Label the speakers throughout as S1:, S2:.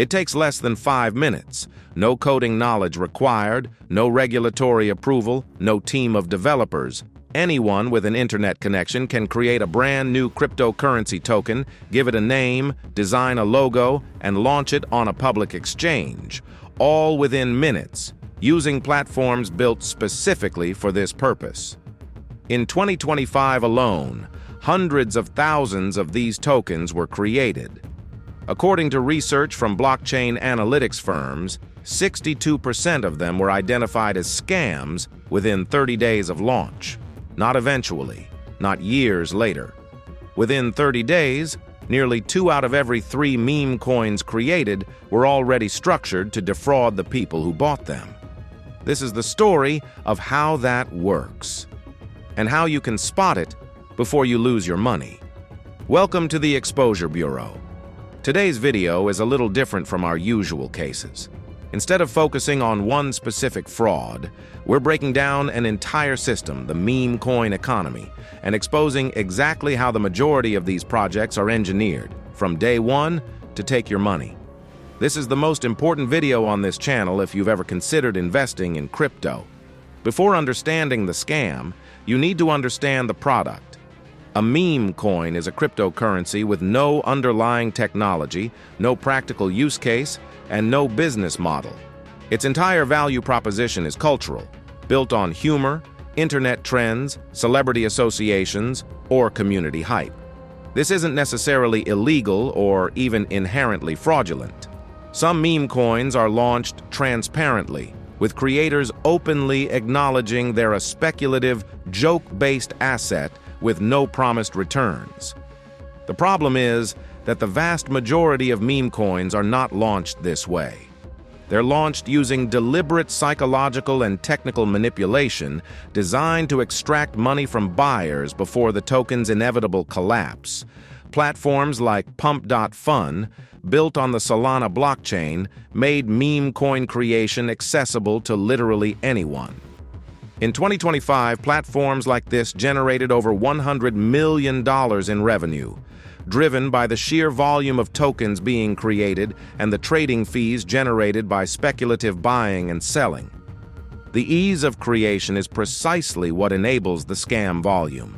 S1: It takes less than 5 minutes. No coding knowledge required, no regulatory approval, no team of developers. Anyone with an internet connection can create a brand new cryptocurrency token, give it a name, design a logo, and launch it on a public exchange, all within minutes, using platforms built specifically for this purpose. In 2025 alone, hundreds of thousands of these tokens were created. According to research from blockchain analytics firms, 62% of them were identified as scams within 30 days of launch. Not eventually, not years later. Within 30 days, nearly 2 out of every 3 meme coins created were already structured to defraud the people who bought them. This is the story of how that works, and how you can spot it before you lose your money. Welcome to the Exposure Bureau. Today's video is a little different from our usual cases. Instead of focusing on one specific fraud, we're breaking down an entire system, the meme coin economy, and exposing exactly how the majority of these projects are engineered, from day one to take your money. This is the most important video on this channel if you've ever considered investing in crypto. Before understanding the scam, you need to understand the product. A meme coin is a cryptocurrency with no underlying technology, no practical use case, and no business model. Its entire value proposition is cultural, built on humor, internet trends, celebrity associations, or community hype. This isn't necessarily illegal or even inherently fraudulent. Some meme coins are launched transparently, with creators openly acknowledging they're a speculative, joke-based asset with no promised returns. The problem is that the vast majority of meme coins are not launched this way. They're launched using deliberate psychological and technical manipulation designed to extract money from buyers before the token's inevitable collapse. Platforms like Pump.Fun, built on the Solana blockchain, made meme coin creation accessible to literally anyone. In 2025, platforms like this generated over $100 million in revenue, driven by the sheer volume of tokens being created and the trading fees generated by speculative buying and selling. The ease of creation is precisely what enables the scam volume.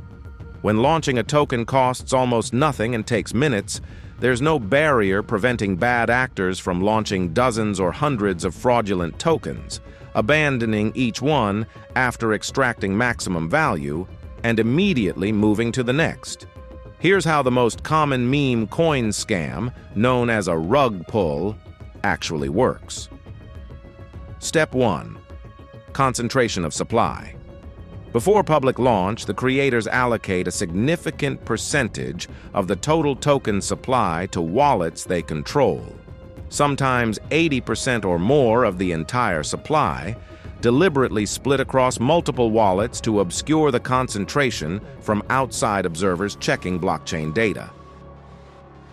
S1: When launching a token costs almost nothing and takes minutes, there's no barrier preventing bad actors from launching dozens or hundreds of fraudulent tokens, abandoning each one after extracting maximum value, and immediately moving to the next. Here's how the most common meme coin scam, known as a rug pull, actually works. Step 1. Concentration of supply. Before public launch, the creators allocate a significant percentage of the total token supply to wallets they control. Sometimes 80% or more of the entire supply, deliberately split across multiple wallets to obscure the concentration from outside observers checking blockchain data.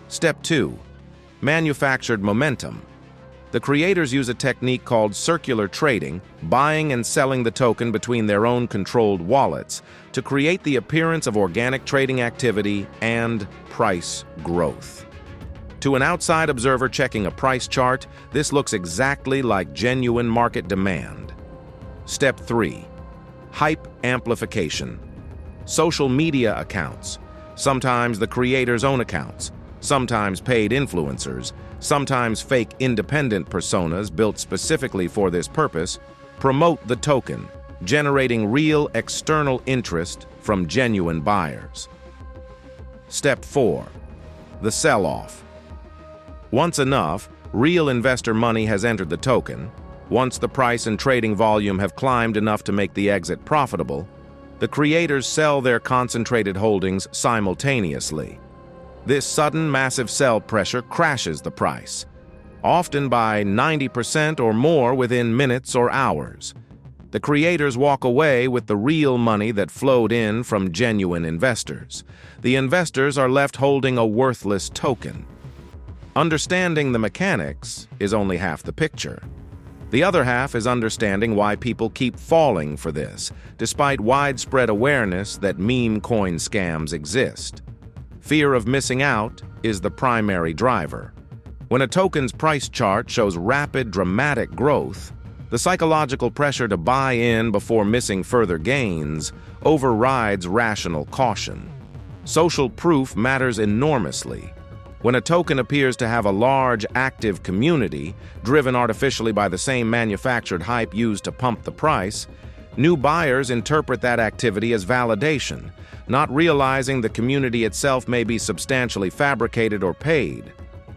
S1: Step 2. Manufactured momentum. The creators use a technique called circular trading, buying and selling the token between their own controlled wallets to create the appearance of organic trading activity and price growth. To an outside observer checking a price chart, this looks exactly like genuine market demand. Step 3. Hype amplification. Social media accounts, sometimes the creator's own accounts, sometimes paid influencers, sometimes fake independent personas built specifically for this purpose, promote the token, generating real external interest from genuine buyers. Step 4. The sell-off. Once enough, real investor money has entered the token, once the price and trading volume have climbed enough to make the exit profitable, the creators sell their concentrated holdings simultaneously. This sudden massive sell pressure crashes the price, often by 90% or more within minutes or hours. The creators walk away with the real money that flowed in from genuine investors. The investors are left holding a worthless token. Understanding the mechanics is only half the picture. The other half is understanding why people keep falling for this, despite widespread awareness that meme coin scams exist. Fear of missing out is the primary driver. When a token's price chart shows rapid, dramatic growth, the psychological pressure to buy in before missing further gains overrides rational caution. Social proof matters enormously. When a token appears to have a large, active community, driven artificially by the same manufactured hype used to pump the price, new buyers interpret that activity as validation, not realizing the community itself may be substantially fabricated or paid.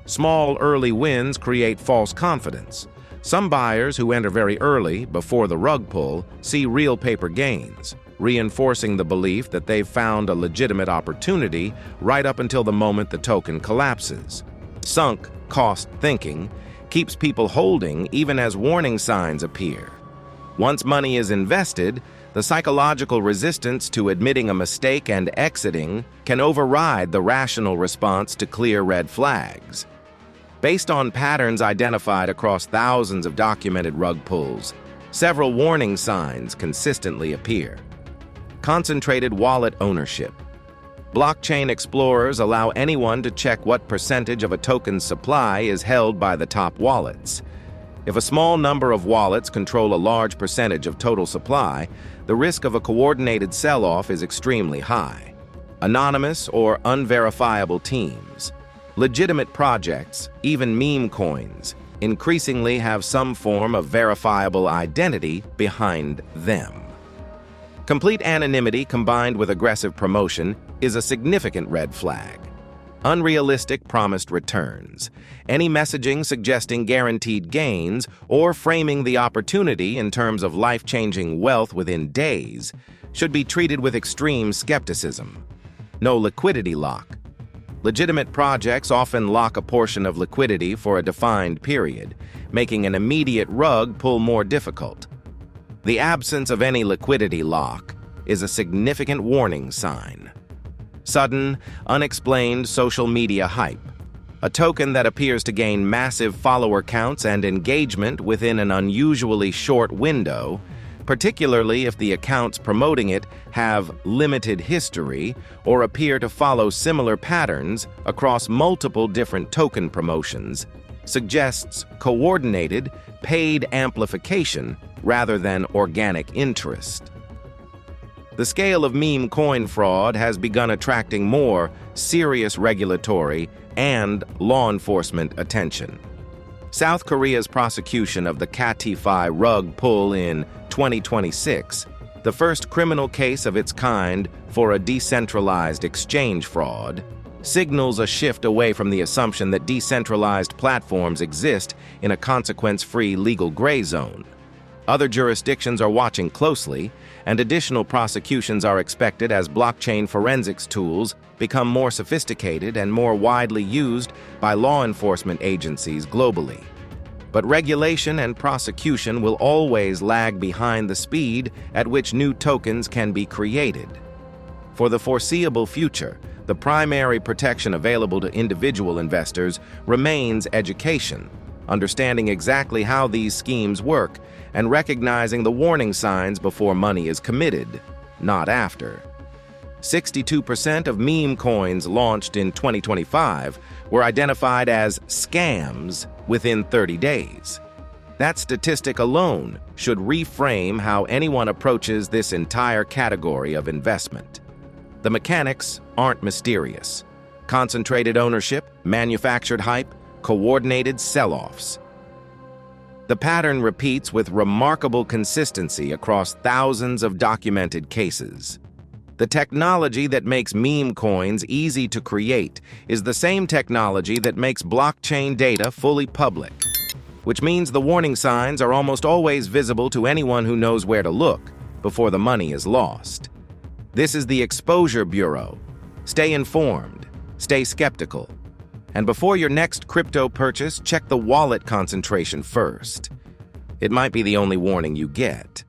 S1: Small early wins create false confidence. Some buyers who enter very early, before the rug pull, see real paper gains, reinforcing the belief that they've found a legitimate opportunity right up until the moment the token collapses. Sunk cost thinking keeps people holding even as warning signs appear. Once money is invested, the psychological resistance to admitting a mistake and exiting can override the rational response to clear red flags. Based on patterns identified across thousands of documented rug pulls, several warning signs consistently appear. Concentrated wallet ownership. Blockchain explorers allow anyone to check what percentage of a token's supply is held by the top wallets. If a small number of wallets control a large percentage of total supply, the risk of a coordinated sell-off is extremely high. Anonymous or unverifiable teams. Legitimate projects, even meme coins, increasingly have some form of verifiable identity behind them. Complete anonymity combined with aggressive promotion is a significant red flag. Unrealistic promised returns. Any messaging suggesting guaranteed gains or framing the opportunity in terms of life-changing wealth within days should be treated with extreme skepticism. No liquidity lock. Legitimate projects often lock a portion of liquidity for a defined period, making an immediate rug pull more difficult. The absence of any liquidity lock is a significant warning sign. Sudden, unexplained social media hype. A token that appears to gain massive follower counts and engagement within an unusually short window, particularly if the accounts promoting it have limited history or appear to follow similar patterns across multiple different token promotions, suggests coordinated, paid amplification rather than organic interest. The scale of meme coin fraud has begun attracting more serious regulatory and law enforcement attention. South Korea's prosecution of the Catify rug pull in 2026, the first criminal case of its kind for a decentralized exchange fraud, signals a shift away from the assumption that decentralized platforms exist in a consequence-free legal gray zone. Other jurisdictions are watching closely, and additional prosecutions are expected as blockchain forensics tools become more sophisticated and more widely used by law enforcement agencies globally. But regulation and prosecution will always lag behind the speed at which new tokens can be created. For the foreseeable future, the primary protection available to individual investors remains education, understanding exactly how these schemes work, and recognizing the warning signs before money is committed, not after. 62% of meme coins launched in 2025 were identified as scams within 30 days. That statistic alone should reframe how anyone approaches this entire category of investment. The mechanics aren't mysterious. Concentrated ownership, manufactured hype, coordinated sell-offs. The pattern repeats with remarkable consistency across thousands of documented cases. The technology that makes meme coins easy to create is the same technology that makes blockchain data fully public, which means the warning signs are almost always visible to anyone who knows where to look before the money is lost. This is the Exposure Bureau. Stay informed, stay skeptical, and before your next crypto purchase, check the wallet concentration first. It might be the only warning you get.